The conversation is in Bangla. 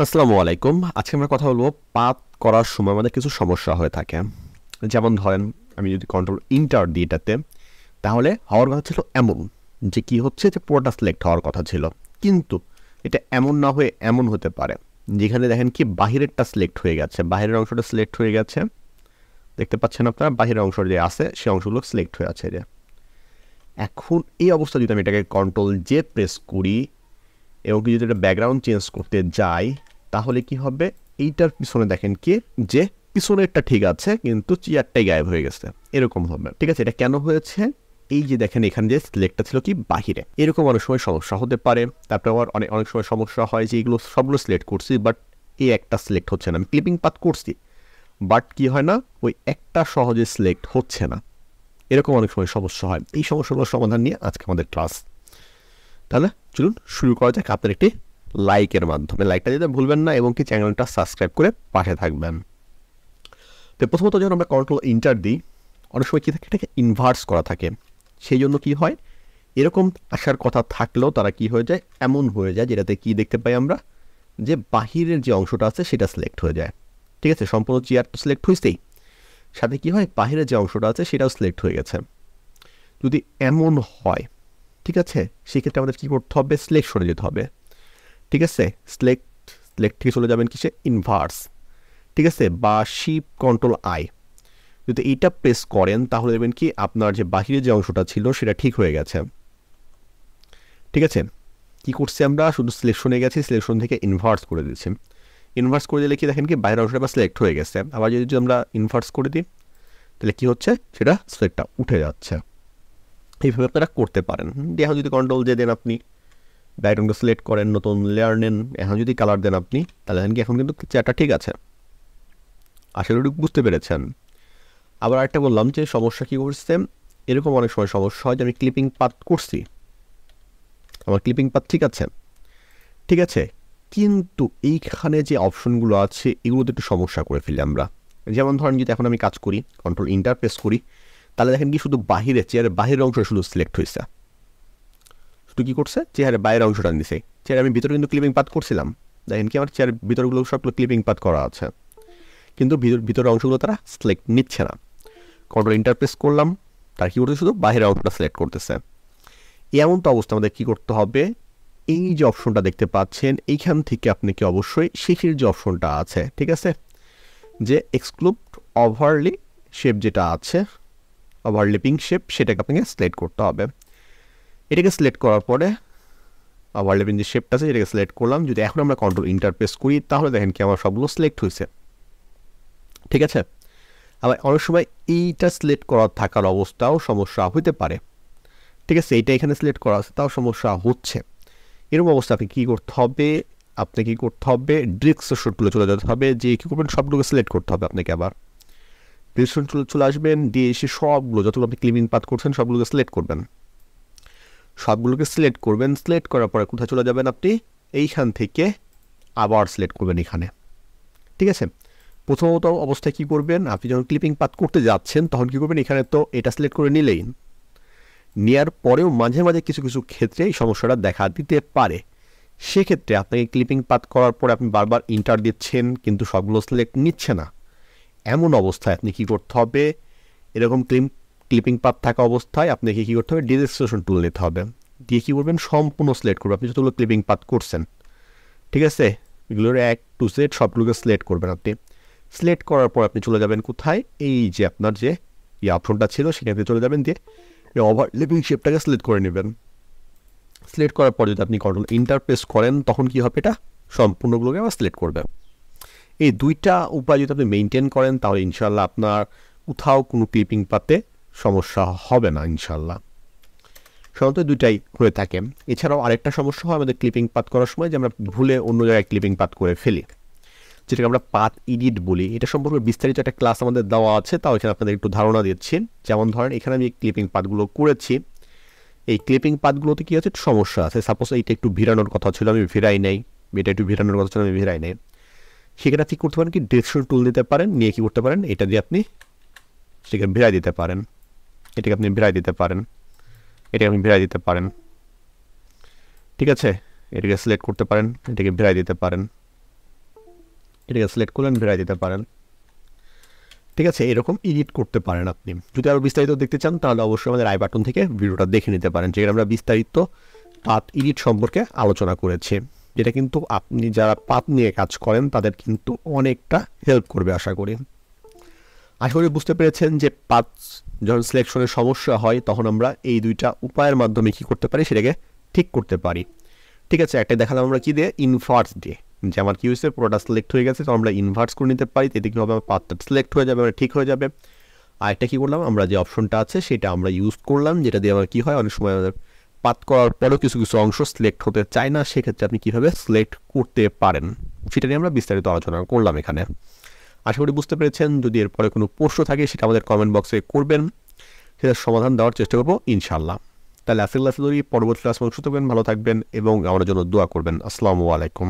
আসসালামু আলাইকুম। আজকে আমরা কথা বলবো পাথ করার সময় আমাদের কিছু সমস্যা হয়ে থাকে। যেমন ধরেন আমি যদি কন্ট্রোল ইন্টার দিই এটাতে, তাহলে হওয়ার কথা ছিল এমন যে কি হচ্ছে যে পুরোটা সিলেক্ট হওয়ার কথা ছিল, কিন্তু এটা এমন না হয়ে এমন হতে পারে যেখানে দেখেন কি বাহিরেরটা সিলেক্ট হয়ে গেছে, বাহিরের অংশটা সিলেক্ট হয়ে গেছে। দেখতে পাচ্ছেন আপনারা বাহিরের অংশ যে আছে সে অংশগুলো সিলেক্ট হয়ে আছে। যে এখন এই অবস্থা যদি আমি এটাকে কন্ট্রোল জে প্রেস করি এবং কি যদি এটা ব্যাকগ্রাউন্ড চেঞ্জ করতে যাই, তাহলে কি হবে, এইটার পিছনে দেখেন কি যে পিছনেরটা ঠিক আছে কিন্তু চেয়ারটাই গায়েব হয়ে গেছে, এরকম হবে। ঠিক আছে, এটা কেন হয়েছে? এই যে দেখেন এখানে যে সিলেক্টটা ছিল কি বাহিরে, এরকম অনেক সময় সমস্যা হতে পারে। তারপরে আবার অনেক অনেক সময় সমস্যা হয় যে এগুলো সবগুলো সিলেক্ট করছি বাট এই একটা সিলেক্ট হচ্ছে না। আমি ক্লিপিং পাথ করছি বাট কি হয় না, ওই একটা সহজে সিলেক্ট হচ্ছে না, এরকম অনেক সময় সমস্যা হয়। এই সমস্যাগুলোর সমাধান নিয়ে আজকে আমাদের ক্লাস। তাহলে চলুন শুরু করা যাক আপনার একটি লাইকের মাধ্যমে। লাইকটা দিতে ভুলবেন না এবং কি চ্যানেলটা সাবস্ক্রাইব করে পাশে থাকবেন। তো প্রথমত যখন আমরা কন্ট্রোল ইন্টার দিই, অনেক সময় কী থাকে, এটাকে ইনভার্স করা থাকে। সেই জন্য কী হয়, এরকম আসার কথা থাকলেও তারা কি হয়ে যায়, এমন হয়ে যায় যেটাতে কি দেখতে পাই আমরা, যে বাহিরের যে অংশটা আছে সেটা সিলেক্ট হয়ে যায়। ঠিক আছে, সম্পূর্ণ চেয়ার তো সিলেক্ট হয়েছেই, সাথে কি হয় বাহিরের যে অংশটা আছে সেটাও সিলেক্ট হয়ে গেছে। যদি এমন হয়, ঠিক আছে, সেক্ষেত্রে আমাদের কী করতে হবে, সিলেকশনে যেতে হবে। ঠিক আছে, সিলেক্ট থেকে চলে যাবেন কিসে, ইনভার্স। ঠিক আছে, বা শিপ কন্ট্রোল আই, যদি এইটা প্রেস করেন তাহলে দেখবেন কি আপনার যে বাহিরে যে অংশটা ছিল সেটা ঠিক হয়ে গেছে। ঠিক আছে, কি করছি আমরা, শুধু সিলেকশনে গেছি, সিলেকশন থেকে ইনভার্স করে দিচ্ছি। ইনভার্স করে দিলে কি দেখেন কি বাইরের অংশটা সিলেক্ট হয়ে গেছে। আবার যদি আমরা ইনভার্স করে দিই তাহলে কি হচ্ছে, সেটা সিলেক্টটা উঠে যাচ্ছে। এইভাবে আপনারা করতে পারেন। এখন যদি কন্ট্রোল যে দেন আপনি, ব্যাকগ্রাউন্ডটা সিলেক্ট করেন, নতুন লেয়ার নেন, এখন যদি কালার দেন আপনি, তাহলে দেখেন কি এখন কিন্তু চেয়ারটা ঠিক আছে। আশা করি বুঝতে পেরেছেন। আবার আরেকটা বললাম যে সমস্যা কী করছে, এরকম অনেক সময় সমস্যা হয় যে আমি ক্লিপিং পাথ করছি, আমার ক্লিপিং পাথ ঠিক আছে, ঠিক আছে, কিন্তু এইখানে যে অপশনগুলো আছে এগুলোতে একটু সমস্যা করে ফেলি আমরা। যেমন ধরেন যদি এখন আমি কাজ করি, কন্ট্রোল ইন্টারপ্রেস করি, তাহলে দেখেন কি শুধু বাহিরে, চেয়ারের বাহিরের অংশ শুধু সিলেক্ট হয়েছে। শুধু কী করছে, চেয়ারের বাইরের অংশটা নিছে। চেয়ারে আমি ভিতরে কিন্তু ক্লিপিং পাথ করছিলাম, দেখেন কি আমার চেয়ারের ভিতরগুলো সবগুলো ক্লিপিং পাথ করা আছে, কিন্তু ভিতরের অংশগুলো তারা সিলেক্ট নিচ্ছে না। কন্ট্রোল ইন্টারপ্রেস করলাম, তার কী করতে শুধু বাইরের অংশটা সিলেক্ট করতেছে। এমন তো অবস্থা আমাদের কী করতে হবে, এই যে অপশনটা দেখতে পাচ্ছেন এইখান থেকে আপনি কি অবশ্যই শেষের যে অপশনটা আছে, ঠিক আছে, যে এক্সক্লুড ওভারলি শেপ যেটা আছে, ওভারলিপিং শেপ, সেটাকে আপনাকে সিলেক্ট করতে হবে। এটাকে সিলেক্ট করার পরে ওভারলিপিং যে শেপটা আছে এটাকে সিলেক্ট করলাম। যদি এখন আমরা কন্ট্রোল ইন্টারপ্রেস করি তাহলে দেখেন কি আমার সবগুলো সিলেক্ট হয়েছে। ঠিক আছে, আবার অনেক সময় এইটা সিলেক্ট করা থাকার অবস্থাও সমস্যা হতে পারে। ঠিক আছে, এইটা এখানে সিলেক্ট করা আছে তাও সমস্যা হচ্ছে। এরকম অবস্থা আপনি কী করতে হবে, ডিরেকশনগুলো চলে যেতে হবে, যে কী করবেন সবগুলোকে সিলেক্ট করতে হবে আপনাকে। আবার ডিরেকশন চলে আসবেন, দিয়ে এসে সবগুলো যতগুলো আপনি ক্লিপিং পাথ করছেন সবগুলোকে সিলেক্ট করবেন, সিলেক্ট করার পরে কোথায় চলে যাবেন আপনি, এইখান থেকে আবার সিলেক্ট করবেন এখানে। ঠিক আছে, প্রথমত অবস্থায় কী করবেন, আপনি যখন ক্লিপিং পাথ করতে যাচ্ছেন তখন কী করবেন, এখানে তো এটা সিলেক্ট করে নিলেই, নেওয়ার পরেও মাঝে মাঝে কিছু কিছু ক্ষেত্রে এই সমস্যাটা দেখা দিতে পারে। সেক্ষেত্রে আপনাকে ক্লিপিং পাথ করার পরে আপনি বারবার ইন্টার দিচ্ছেন কিন্তু সবগুলো সিলেক্ট নিচ্ছে না। এমন অবস্থায় আপনি কী করতে হবে, এরকম ক্লিপিং পাথ থাকা অবস্থায় আপনাকে কী করতে হবে, ডিরেকশন টুল নিতে হবে, দিয়ে কী করবেন সম্পূর্ণ সিলেক্ট করবেন আপনি যতগুলো ক্লিপিং পাথ করছেন। ঠিক আছে, এগুলোর এক টু জেড সবগুলোকে সিলেক্ট করবেন আপনি। সিলেক্ট করার পর আপনি চলে যাবেন কোথায়, এই যে আপনার যে অপশনটা ছিল সেখানে চলে যাবেন, দিয়ে ওভারলিপিং শেপটাকে সিলেক্ট করে নেবেন। সিলেক্ট করার পর যদি আপনি কন্ট্রোল ইন্টারপ্রেস করেন তখন কি হবে, এটা সম্পূর্ণগুলোকে আবার সিলেক্ট করবে। এই দুইটা উপায় যদি আপনি মেনটেন করেন তাহলে ইনশাল্লাহ আপনার কোথাও কোনো ক্লিপিং পাতে সমস্যা হবে না ইনশাল্লাহ। সাধারণত দুইটাই হয়ে থাকে। এছাড়াও আরেকটা সমস্যা হয় আমাদের ক্লিপিং পাত করার সময়, যে আমরা ভুলে অন্য জায়গায় ক্লিপিং পাত করে ফেলি, যেটাকে আমরা পাত এডিট বলি। এটা সম্পর্কে বিস্তারিত একটা ক্লাস আমাদের দেওয়া আছে, তাও এখানে আপনাদের একটু ধারণা দিচ্ছি। যেমন ধরেন এখানে আমি ক্লিপিং পাতগুলো করেছি, এই ক্লিপিং পাতগুলোতে কী আছে, একটু সমস্যা আছে। সাপোজ এইটা একটু ভিড়ানোর কথা ছিল, আমি ভিড়াই নাই, এটা একটু ভিড়ানোর কথা ছিল, আমি ভিড়াই নাই। সেখানে আপনি করতে পারেন কি, ডিরেকশন টুল দিতে পারেন, নিয়ে কী করতে পারেন, এটা দিয়ে আপনি সেখানে ভিড়াই দিতে পারেন, এটাকে আপনি ভিড়াই দিতে পারেন, এটাকে আপনি ভিড়াই দিতে পারেন। ঠিক আছে, এটাকে সিলেক্ট করতে পারেন, এটাকে ভিড়াই দিতে পারেন। এটাকে সিলেক্ট করলেন, ভেড়াই দিতে পারেন। ঠিক আছে, এরকম এডিট করতে পারেন আপনি। যদি আরও বিস্তারিত দেখতে চান তাহলে অবশ্যই আমাদের আই বাটন থেকে ভিডিওটা দেখে নিতে পারেন, যেখানে আমরা বিস্তারিত পাথ এডিট সম্পর্কে আলোচনা করেছি, যেটা কিন্তু আপনি যারা পাথ নিয়ে কাজ করেন তাদের কিন্তু অনেকটা হেল্প করবে আশা করি। আশা করি বুঝতে পেরেছেন যে পাথ যখন সিলেকশনের সমস্যা হয় তখন আমরা এই দুইটা উপায়ের মাধ্যমে কী করতে পারি, সেটাকে ঠিক করতে পারি। ঠিক আছে, একটা দেখালাম আমরা কী দিয়ে, ইনভার্স দিয়ে, যে আমার কী হয়েছে পুরোটা সিলেক্ট হয়ে গেছে, তো আমরা ইনভার্স করে নিতে পারি, এতে কী হবে, আমার পাথটা সিলেক্ট হয়ে যাবে, মানে ঠিক হয়ে যাবে। আর একটা কী করলাম, আমরা যে অপশনটা আছে সেটা আমরা ইউজ করলাম, যেটা দিয়ে আমার কী হয়, অনেক সময় আমাদের পাথ করার পরেও কিছু কিছু অংশ সিলেক্ট হতে চায় না, সেক্ষেত্রে আপনি কীভাবে সিলেক্ট করতে পারেন সেটা নিয়ে আমরা বিস্তারিত আলোচনা করলাম এখানে। আশা করি বুঝতে পেরেছেন। যদি এরপরে কোনো প্রশ্ন থাকে সেটা আমাদের কমেন্ট বক্সে করবেন, সেটার সমাধান দেওয়ার চেষ্টা করবো ইনশাল্লাহ। তাহলে আজকের ক্লাসে ধরি, পরবর্তী ক্লাস সুস্থ থাকবেন, ভালো থাকবেন এবং আমার জন্য দোয়া করবেন। আসসালামু আলাইকুম।